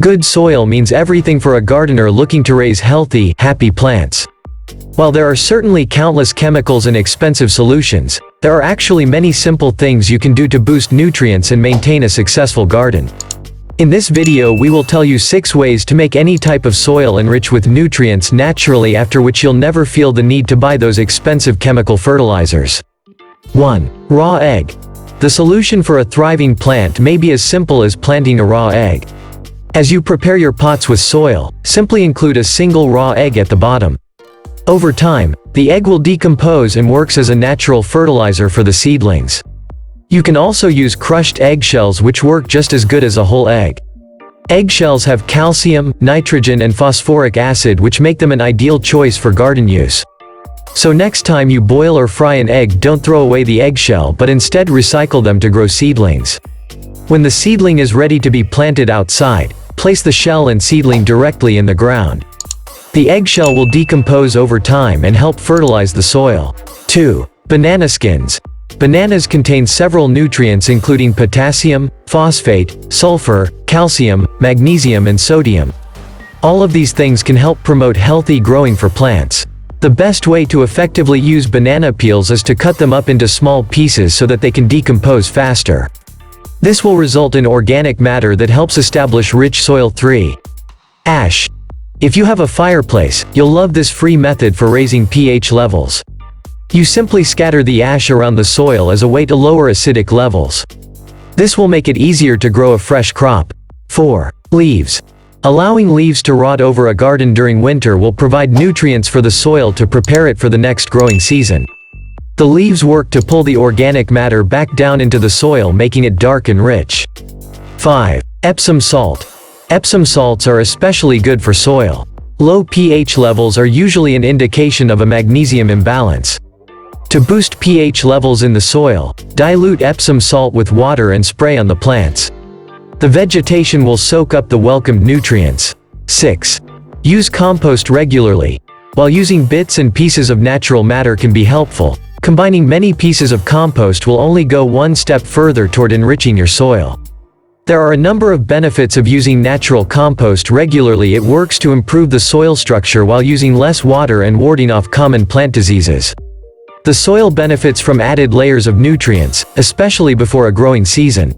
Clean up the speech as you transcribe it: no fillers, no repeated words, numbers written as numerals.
Good soil means everything for a gardener looking to raise healthy, happy plants. While there are certainly countless chemicals and expensive solutions, there are actually many simple things you can do to boost nutrients and maintain a successful garden. In this video we will tell you 6 ways to make any type of soil enrich with nutrients naturally, after which you'll never feel the need to buy those expensive chemical fertilizers. 1. Raw egg. The solution for a thriving plant may be as simple as planting a raw egg. As you prepare your pots with soil, simply include a single raw egg at the bottom. Over time, the egg will decompose and works as a natural fertilizer for the seedlings. You can also use crushed eggshells, which work just as good as a whole egg. Eggshells have calcium, nitrogen and phosphoric acid, which make them an ideal choice for garden use. So next time you boil or fry an egg, don't throw away the eggshell but instead recycle them to grow seedlings. When the seedling is ready to be planted outside, place the shell and seedling directly in the ground. The eggshell will decompose over time and help fertilize the soil. 2. Banana skins. Bananas contain several nutrients including potassium, phosphate, sulfur, calcium, magnesium and sodium. All of these things can help promote healthy growing for plants. The best way to effectively use banana peels is to cut them up into small pieces so that they can decompose faster. This will result in organic matter that helps establish rich soil. 3. Ash. If you have a fireplace, you'll love this free method for raising pH levels. You simply scatter the ash around the soil as a way to lower acidic levels. This will make it easier to grow a fresh crop. 4. Leaves. Allowing leaves to rot over a garden during winter will provide nutrients for the soil to prepare it for the next growing season. The leaves work to pull the organic matter back down into the soil, making it dark and rich. 5. Epsom salt. Epsom salts are especially good for soil. Low pH levels are usually an indication of a magnesium imbalance. To boost pH levels in the soil, dilute Epsom salt with water and spray on the plants. The vegetation will soak up the welcomed nutrients. 6. Use compost regularly. While using bits and pieces of natural matter can be helpful, combining many pieces of compost will only go one step further toward enriching your soil. There are a number of benefits of using natural compost regularly. It works to improve the soil structure while using less water and warding off common plant diseases. The soil benefits from added layers of nutrients, especially before a growing season.